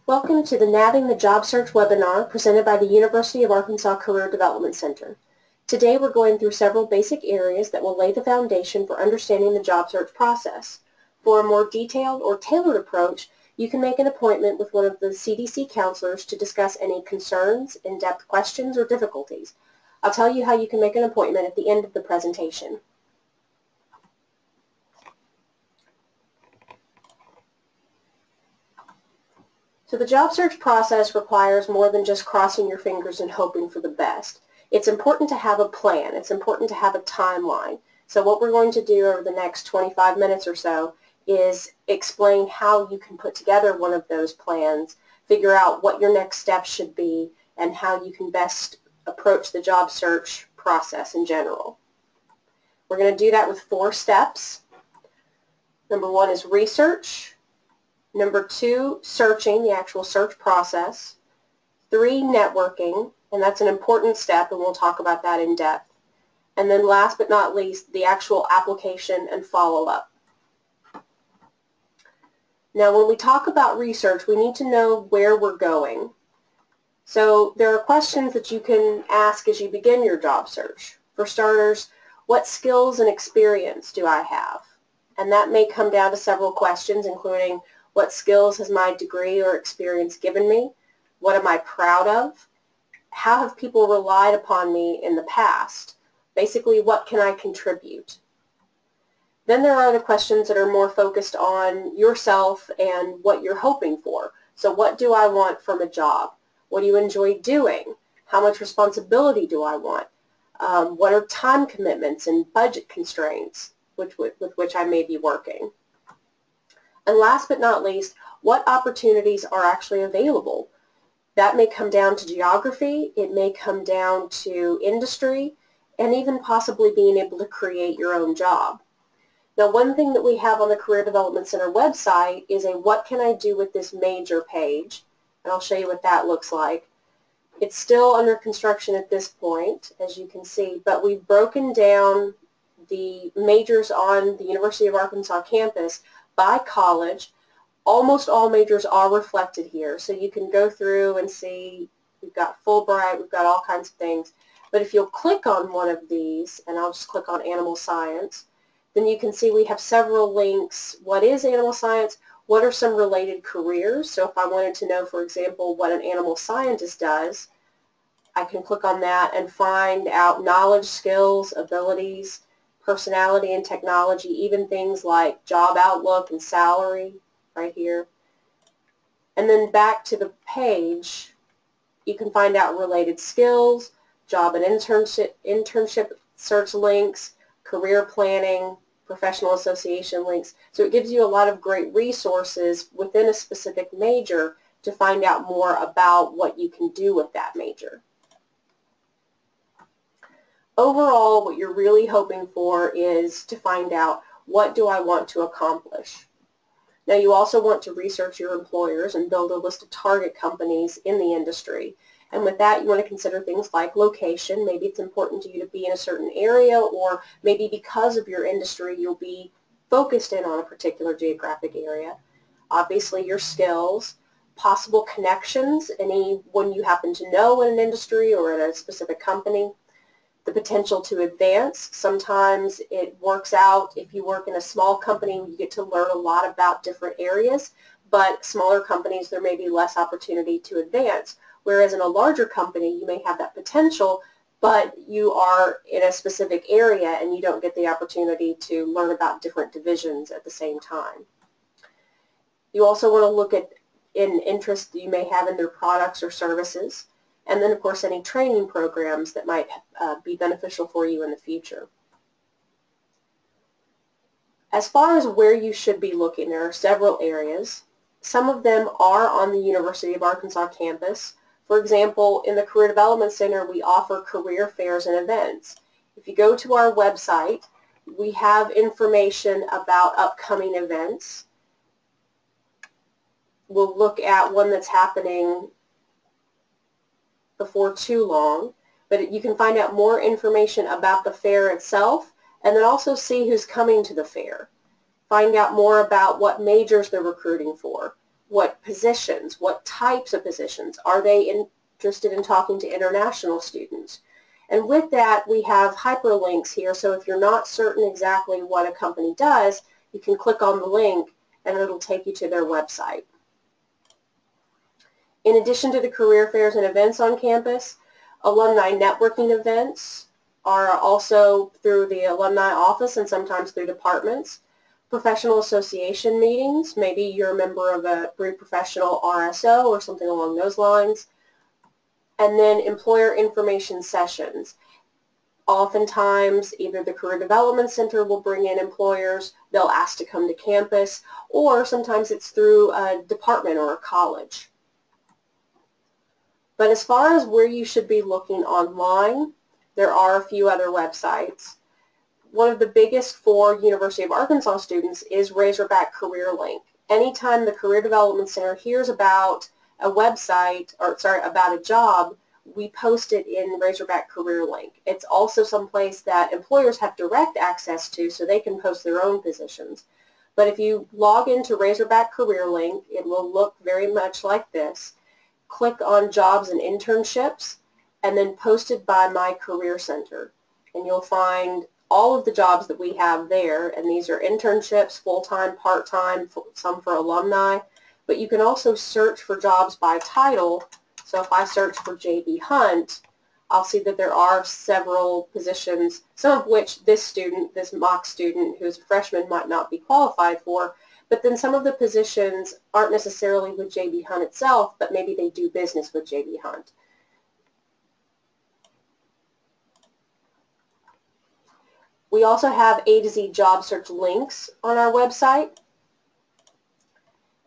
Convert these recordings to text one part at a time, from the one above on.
Welcome to the Nabbing the Job Search webinar presented by the University of Arkansas Career Development Center. Today we're going through several basic areas that will lay the foundation for understanding the job search process. For a more detailed or tailored approach, you can make an appointment with one of the CDC counselors to discuss any concerns, in-depth questions, or difficulties. I'll tell you how you can make an appointment at the end of the presentation. So the job search process requires more than just crossing your fingers and hoping for the best. It's important to have a plan. It's important to have a timeline. So what we're going to do over the next 25 minutes or so is explain how you can put together one of those plans, figure out what your next steps should be, and how you can best approach the job search process in general. We're going to do that with 4 steps. Number 1 is research. Number 2, searching, the actual search process. 3, networking, and that's an important step, and we'll talk about that in depth. And then last but not least, the actual application and follow-up. Now, when we talk about research, we need to know where we're going. So there are questions that you can ask as you begin your job search. For starters, what skills and experience do I have? And that may come down to several questions, including what skills has my degree or experience given me? What am I proud of? How have people relied upon me in the past? Basically, what can I contribute? Then there are the questions that are more focused on yourself and what you're hoping for. So what do I want from a job? What do you enjoy doing? How much responsibility do I want? What are time commitments and budget constraints with which I may be working? And last but not least, what opportunities are actually available? That may come down to geography, it may come down to industry, and even possibly being able to create your own job. Now, one thing that we have on the Career Development Center website is a what can I do with this major page, and I'll show you what that looks like. It's still under construction at this point, as you can see, but we've broken down the majors on the University of Arkansas campus by college. Almost all majors are reflected here, so you can go through and see we've got Fulbright, we've got all kinds of things. But if you'll click on one of these, and I'll just click on animal science, then you can see we have several links. What is animal science? What are some related careers? So if I wanted to know, for example, what an animal scientist does, I can click on that and find out knowledge, skills, abilities, personality and technology, even things like job outlook and salary right here. And then back to the page, you can find out related skills, job and internship search links, career planning, professional association links. So it gives you a lot of great resources within a specific major to find out more about what you can do with that major. Overall, what you're really hoping for is to find out, what do I want to accomplish? Now, you also want to research your employers and build a list of target companies in the industry. And with that, you want to consider things like location. Maybe it's important to you to be in a certain area, or maybe because of your industry, you'll be focused in on a particular geographic area. Obviously, your skills, possible connections, anyone you happen to know in an industry or in a specific company. The potential to advance. Sometimes it works out if you work in a small company, you get to learn a lot about different areas, but smaller companies, there may be less opportunity to advance. Whereas in a larger company, you may have that potential, but you are in a specific area and you don't get the opportunity to learn about different divisions at the same time. You also want to look at an interest you may have in their products or services. And then, of course, any training programs that might be beneficial for you in the future. As far as where you should be looking, there are several areas. Some of them are on the University of Arkansas campus. For example, in the Career Development Center, we offer career fairs and events. If you go to our website, we have information about upcoming events. We'll look at one that's happening before too long, but you can find out more information about the fair itself and then also see who's coming to the fair. Find out more about what majors they're recruiting for. what positions, what types of positions. Are they interested in talking to international students? And with that, we have hyperlinks here, so if you're not certain exactly what a company does, you can click on the link and it'll take you to their website. In addition to the career fairs and events on campus, alumni networking events are also through the alumni office and sometimes through departments. Professional association meetings, maybe you're a member of a pre-professional RSO or something along those lines. And then employer information sessions. Oftentimes, either the Career Development Center will bring in employers, they'll ask to come to campus, or sometimes it's through a department or a college. But as far as where you should be looking online, there are a few other websites. One of the biggest for University of Arkansas students is Razorback Career Link. Anytime the Career Development Center hears about a website, or sorry, about a job, we post it in Razorback Career Link. It's also someplace that employers have direct access to, so they can post their own positions. But if you log into Razorback Career Link, it will look very much like this. Click on Jobs and Internships, and then Posted by My Career Center. And you'll find all of the jobs that we have there, and these are internships, full-time, part-time, some for alumni. But you can also search for jobs by title. So if I search for J.B. Hunt, I'll see that there are several positions, some of which this student, this mock student who's a freshman, might not be qualified for. But then some of the positions aren't necessarily with J.B. Hunt itself, but maybe they do business with J.B. Hunt. We also have A to Z job search links on our website.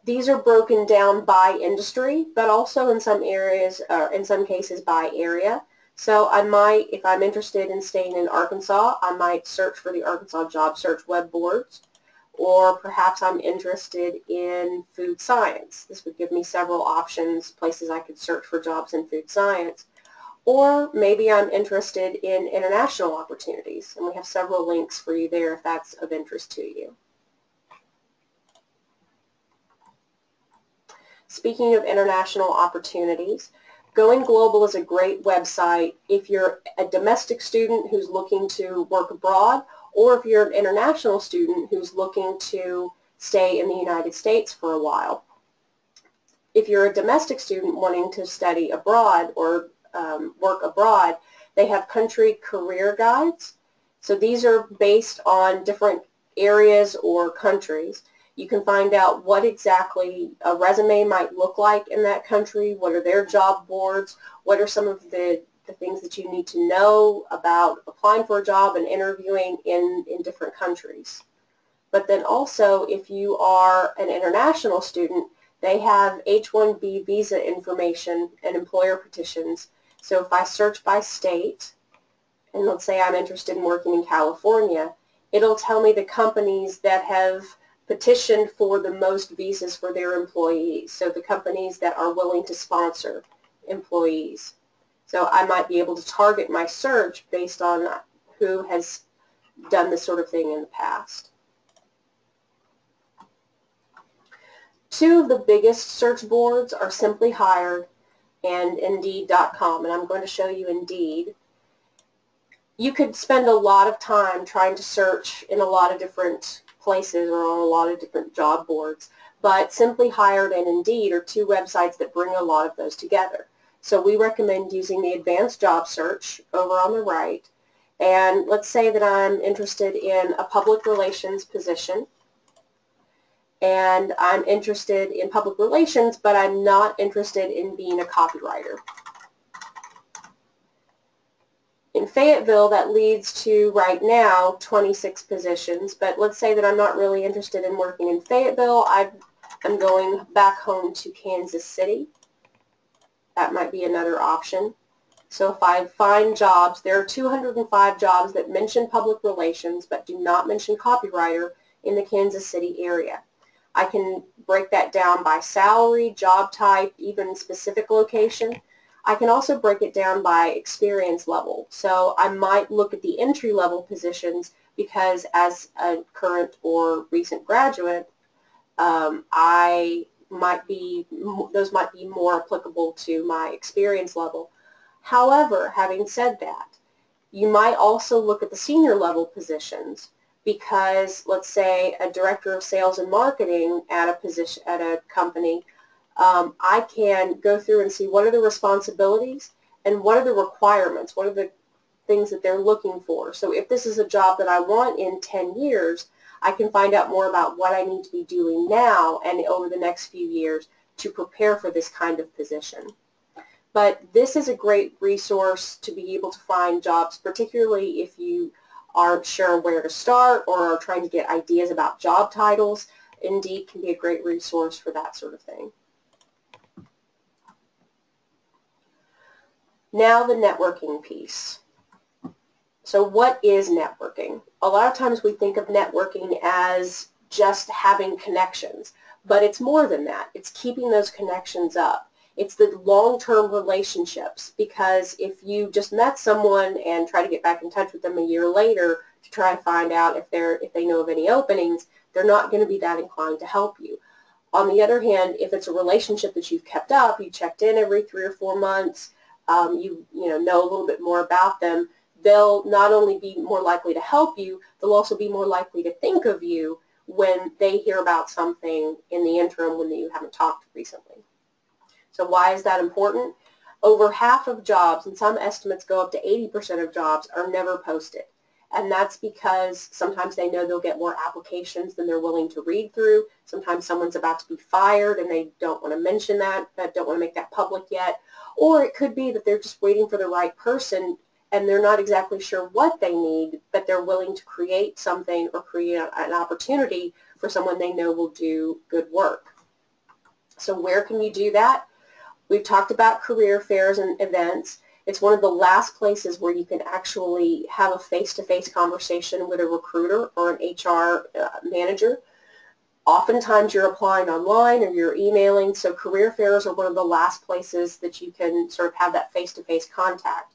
These are broken down by industry, but also in some areas, or in some cases by area. So I might, if I'm interested in staying in Arkansas, I might search for the Arkansas Job Search web boards. Or perhaps I'm interested in food science. This would give me several options, places I could search for jobs in food science. Or maybe I'm interested in international opportunities, and we have several links for you there if that's of interest to you. Speaking of international opportunities, Going Global is a great website if you're a domestic student who's looking to work abroad, or if you're an international student who's looking to stay in the United States for a while. If you're a domestic student wanting to study abroad or work abroad, they have country career guides. So these are based on different areas or countries. You can find out what exactly a resume might look like in that country, what are their job boards, what are some of the things that you need to know about applying for a job and interviewing in different countries. But then also, if you are an international student, they have H-1B visa information and employer petitions. So if I search by state, and let's say I'm interested in working in California, it'll tell me the companies that have petitioned for the most visas for their employees, so the companies that are willing to sponsor employees. So I might be able to target my search based on who has done this sort of thing in the past. Two of the biggest search boards are Simply Hired and Indeed.com, and I'm going to show you Indeed. You could spend a lot of time trying to search in a lot of different places or on a lot of different job boards, but Simply Hired and Indeed are two websites that bring a lot of those together. So we recommend using the Advanced Job Search over on the right, and let's say that I'm interested in a public relations position, and I'm interested in public relations, but I'm not interested in being a copywriter. In Fayetteville, that leads to, right now, 26 positions, but let's say that I'm not really interested in working in Fayetteville. I'm going back home to Kansas City. That might be another option. So if I find jobs, there are 205 jobs that mention public relations but do not mention copywriter in the Kansas City area. I can break that down by salary, job type, even specific location. I can also break it down by experience level. So I might look at the entry-level positions because as a current or recent graduate, I those might be more applicable to my experience level. However, having said that, you might also look at the senior level positions, because let's say a director of sales and marketing at a company, I can go through and see what are the responsibilities and what are the requirements, what are the things that they're looking for. So if this is a job that I want in 10 years, I can find out more about what I need to be doing now and over the next few years to prepare for this kind of position. But this is a great resource to be able to find jobs, particularly if you aren't sure where to start or are trying to get ideas about job titles. Indeed can be a great resource for that sort of thing. Now the networking piece. So what is networking? A lot of times we think of networking as just having connections, but it's more than that. It's keeping those connections up. It's the long-term relationships, because if you just met someone and try to get back in touch with them a year later to try to find out if they know of any openings, they're not going to be that inclined to help you. On the other hand, if it's a relationship that you've kept up, you checked in every 3 or 4 months, you know a little bit more about them, they'll not only be more likely to help you, they'll also be more likely to think of you when they hear about something in the interim when you haven't talked recently. So why is that important? Over half of jobs, and some estimates go up to 80% of jobs, are never posted. And that's because sometimes they know they'll get more applications than they're willing to read through. Sometimes someone's about to be fired and they don't want to mention that, don't want to make that public yet. Or it could be that they're just waiting for the right person and they're not exactly sure what they need, but they're willing to create something or create an opportunity for someone they know will do good work. So where can you do that? We've talked about career fairs and events. It's one of the last places where you can actually have a face-to-face conversation with a recruiter or an HR manager. Oftentimes you're applying online or you're emailing, so career fairs are one of the last places that you can sort of have that face-to-face contact.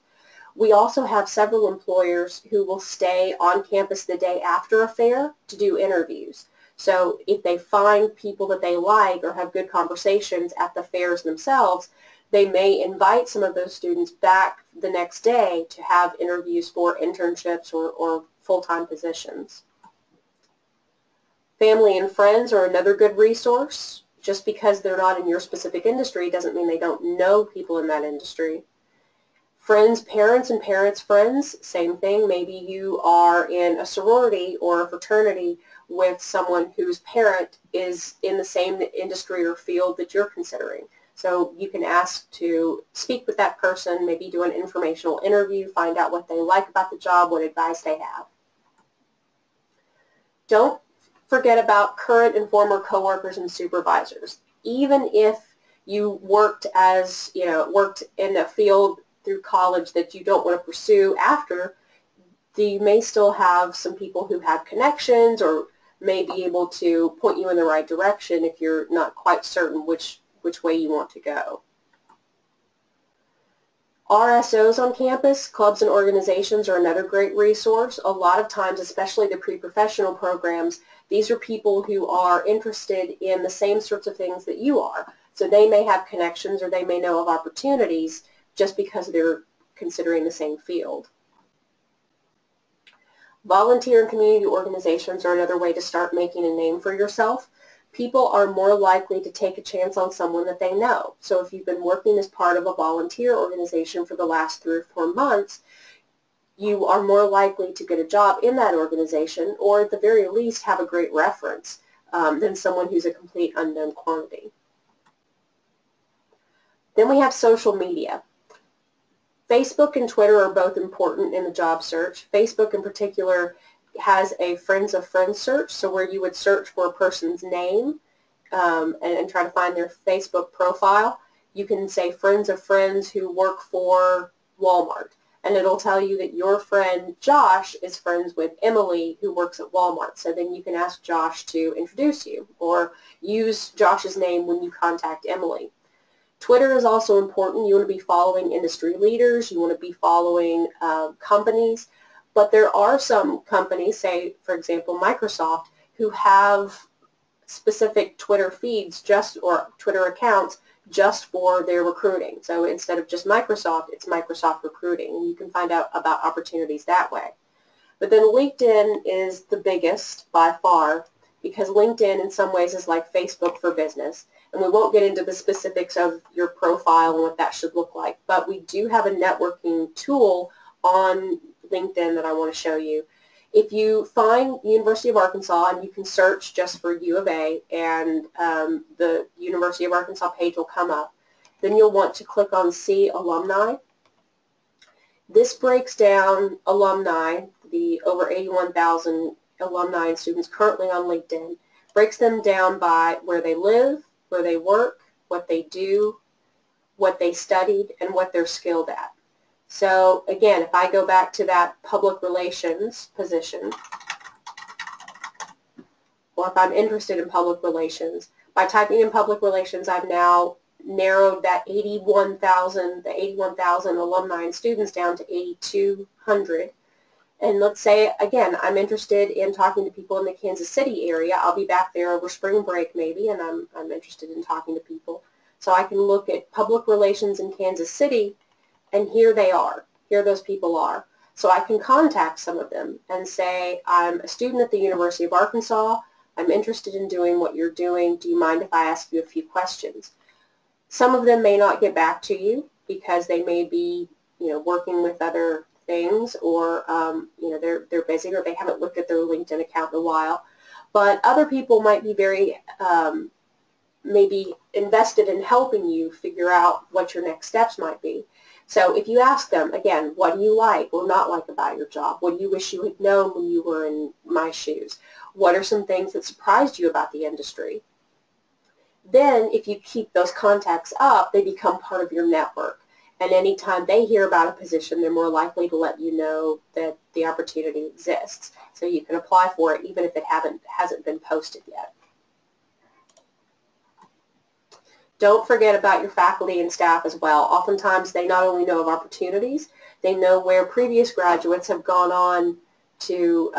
We also have several employers who will stay on campus the day after a fair to do interviews. So if they find people that they like or have good conversations at the fairs themselves, they may invite some of those students back the next day to have interviews for internships or full-time positions. Family and friends are another good resource. Just because they're not in your specific industry doesn't mean they don't know people in that industry. Friends, parents, and parents' friends, same thing. Maybe you are in a sorority or a fraternity with someone whose parent is in the same industry or field that you're considering. So you can ask to speak with that person, maybe do an informational interview, find out what they like about the job, what advice they have. Don't forget about current and former coworkers and supervisors. Even if you worked in a field through college that you don't want to pursue after, you may still have some people who have connections or may be able to point you in the right direction if you're not quite certain which way you want to go. RSOs on campus, clubs and organizations, are another great resource. A lot of times, especially the pre-professional programs, these are people who are interested in the same sorts of things that you are. So they may have connections or they may know of opportunities just because they're considering the same field. Volunteer and community organizations are another way to start making a name for yourself. People are more likely to take a chance on someone that they know. So if you've been working as part of a volunteer organization for the last 3 or 4 months, you are more likely to get a job in that organization, or at the very least have a great reference than someone who's a complete unknown quantity. Then we have social media. Facebook and Twitter are both important in the job search. Facebook in particular has a friends of friends search, so where you would search for a person's name and try to find their Facebook profile. You can say friends of friends who work for Walmart, and it'll tell you that your friend Josh is friends with Emily who works at Walmart. So then you can ask Josh to introduce you or use Josh's name when you contact Emily. Twitter is also important. You want to be following industry leaders. You want to be following companies. But there are some companies, say, for example, Microsoft, who have specific Twitter feeds or Twitter accounts just for their recruiting. So instead of just Microsoft, it's Microsoft Recruiting, and you can find out about opportunities that way. But then LinkedIn is the biggest by far, because LinkedIn in some ways is like Facebook for business. And we won't get into the specifics of your profile and what that should look like, but we do have a networking tool on LinkedIn that I want to show you. If you find University of Arkansas, and you can search just for U of A, and the University of Arkansas page will come up, then you'll want to click on See Alumni. This breaks down alumni, the over 81,000 alumni and students currently on LinkedIn, breaks them down by where they live, where they work, what they do, what they studied, and what they're skilled at. So again, if I go back to that public relations position, or if I'm interested in public relations, by typing in public relations, I've now narrowed that 81,000 alumni and students down to 8,200. And let's say, again, I'm interested in talking to people in the Kansas City area. I'll be back there over spring break maybe, and I'm interested in talking to people. So I can look at public relations in Kansas City, and here they are. Here those people are. So I can contact some of them and say, I'm a student at the University of Arkansas. I'm interested in doing what you're doing. Do you mind if I ask you a few questions? Some of them may not get back to you because they may be, working with other things, or they're busy, or they haven't looked at their LinkedIn account in a while. But other people might be very maybe invested in helping you figure out what your next steps might be. So if you ask them, again, what do you like or not like about your job? What do you wish you had known when you were in my shoes? What are some things that surprised you about the industry? Then if you keep those contacts up, they become part of your network. And anytime they hear about a position, they're more likely to let you know that the opportunity exists. So you can apply for it even if it hasn't been posted yet. Don't forget about your faculty and staff as well. Oftentimes they not only know of opportunities, they know where previous graduates have gone on to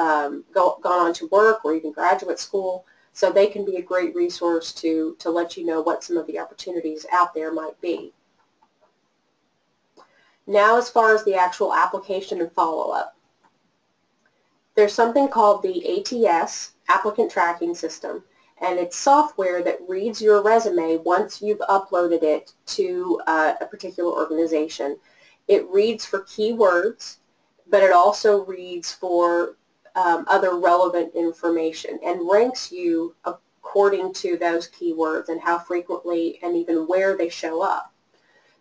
work, or even graduate school, so they can be a great resource to let you know what some of the opportunities out there might be. Now, as far as the actual application and follow-up, there's something called the ATS, Applicant Tracking System, and it's software that reads your resume once you've uploaded it to a particular organization. It reads for keywords, but it also reads for other relevant information and ranks you according to those keywords and how frequently and even where they show up.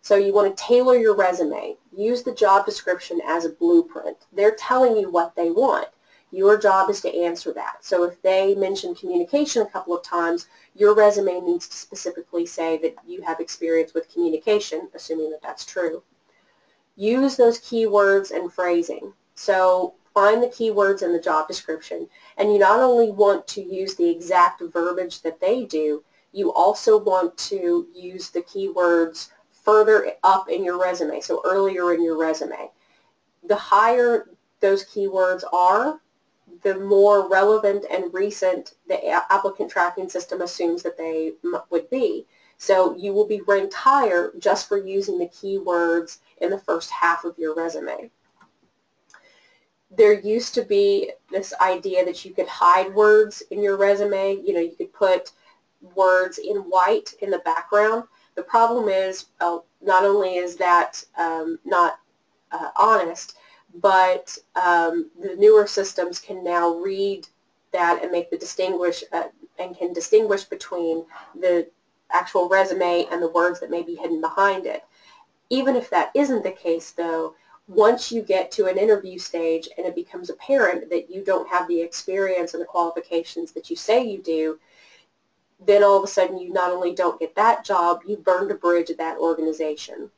So you want to tailor your resume. Use the job description as a blueprint. They're telling you what they want. Your job is to answer that. So if they mention communication a couple of times, your resume needs to specifically say that you have experience with communication, assuming that that's true. Use those keywords and phrasing. So find the keywords in the job description, and you not only want to use the exact verbiage that they do, you also want to use the keywords further up in your resume, so earlier in your resume. The higher those keywords are, the more relevant and recent the applicant tracking system assumes that they would be. So you will be ranked higher just for using the keywords in the first half of your resume. There used to be this idea that you could hide words in your resume. You could put words in white in the background. The problem is, not only is that not honest, but the newer systems can now read that and make the and can distinguish between the actual resume and the words that may be hidden behind it. Even if that isn't the case, though, once you get to an interview stage and it becomes apparent that you don't have the experience and the qualifications that you say you do, then all of a sudden you not only don't get that job, you burned a bridge at that organization.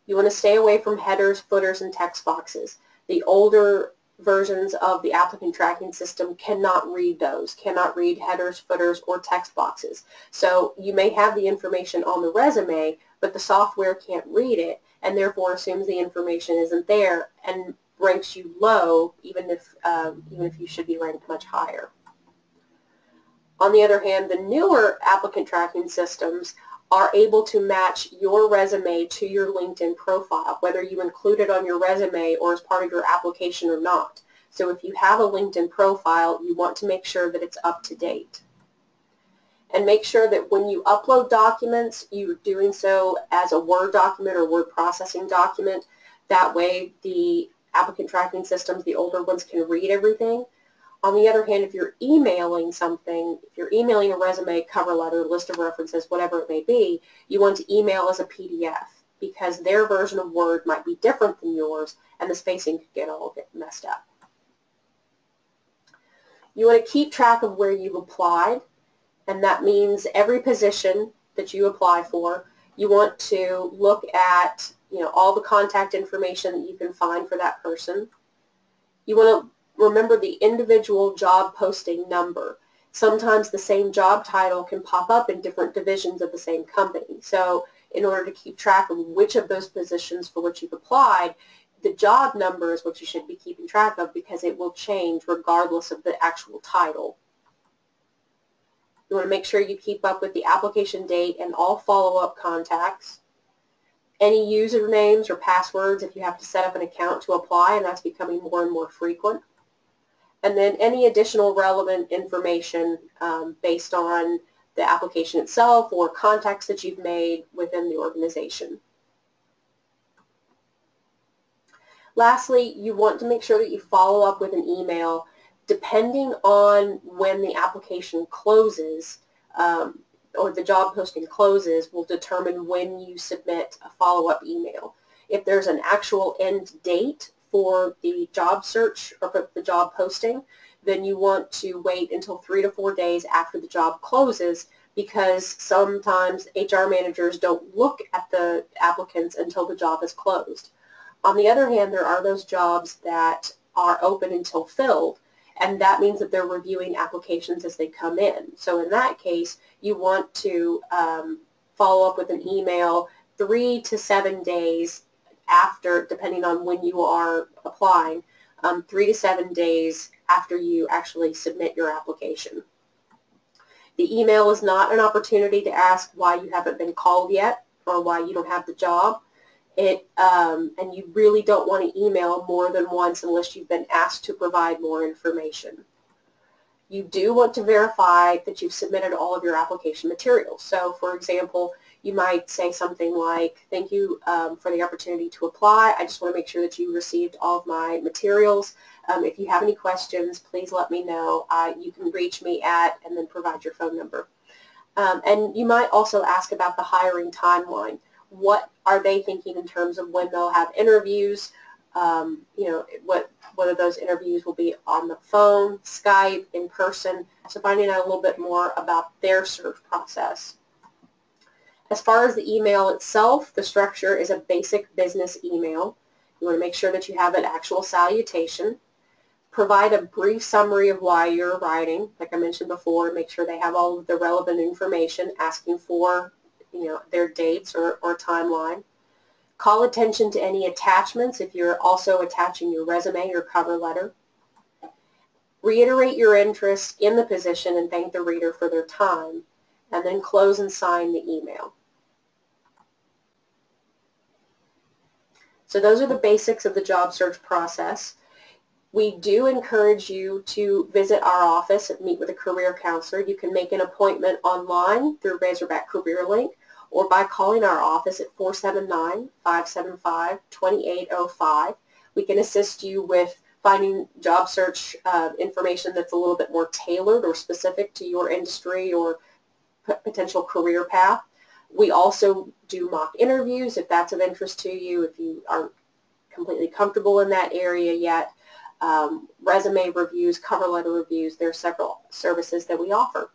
You want to stay away from headers, footers, and text boxes. The older versions of the applicant tracking system cannot read those, cannot read headers, footers, or text boxes. So you may have the information on the resume, but the software can't read it, and therefore assumes the information isn't there and ranks you low, even if you should be ranked much higher. On the other hand, the newer applicant tracking systems are able to match your resume to your LinkedIn profile, whether you include it on your resume or as part of your application or not. So if you have a LinkedIn profile, you want to make sure that it's up to date. And make sure that when you upload documents, you're doing so as a Word document or word processing document. That way the applicant tracking systems, the older ones, can read everything. On the other hand, if you're emailing something, if you're emailing a resume, cover letter, list of references, whatever it may be, you want to email as a PDF because their version of Word might be different than yours and the spacing could get messed up. You want to keep track of where you've applied, and that means every position that you apply for, you want to look at all the contact information that you can find for that person. You want to remember the individual job posting number. Sometimes the same job title can pop up in different divisions of the same company. So in order to keep track of which of those positions for which you've applied, the job number is what you should be keeping track of because it will change regardless of the actual title. You want to make sure you keep up with the application date and all follow-up contacts. Any usernames or passwords if you have to set up an account to apply, and that's becoming more and more frequent. And then any additional relevant information based on the application itself or contacts that you've made within the organization. Lastly, you want to make sure that you follow up with an email. Depending on when the application closes or the job posting closes will determine when you submit a follow-up email. If there's an actual end date for the job search or for the job posting, then you want to wait until 3 to 4 days after the job closes because sometimes HR managers don't look at the applicants until the job is closed. On the other hand, there are those jobs that are open until filled, and that means that they're reviewing applications as they come in. So in that case, you want to follow up with an email 3 to 7 days after, depending on when you are applying, 3 to 7 days after you actually submit your application. The email is not an opportunity to ask why you haven't been called yet or why you don't have the job. And you really don't want to email more than once unless you've been asked to provide more information. You do want to verify that you've submitted all of your application materials. So, for example, you might say something like, thank you for the opportunity to apply. I just want to make sure that you received all of my materials. If you have any questions, please let me know. You can reach me at, and then provide your phone number. And you might also ask about the hiring timeline. What are they thinking in terms of when they'll have interviews? Whether those interviews will be on the phone, Skype, in person. So finding out a little bit more about their search process. As far as the email itself, the structure is a basic business email. You want to make sure that you have an actual salutation. Provide a brief summary of why you're writing. Like I mentioned before, make sure they have all of the relevant information, asking for their dates or timeline. Call attention to any attachments if you're also attaching your resume or cover letter. Reiterate your interest in the position and thank the reader for their time, and then close and sign the email. So those are the basics of the job search process. We do encourage you to visit our office and meet with a career counselor. You can make an appointment online through Razorback Career Link or by calling our office at 479-575-2805. We can assist you with finding job search information that's a little bit more tailored or specific to your industry or potential career path. We also do mock interviews if that's of interest to you, if you aren't completely comfortable in that area yet. Resume reviews, cover letter reviews, there are several services that we offer.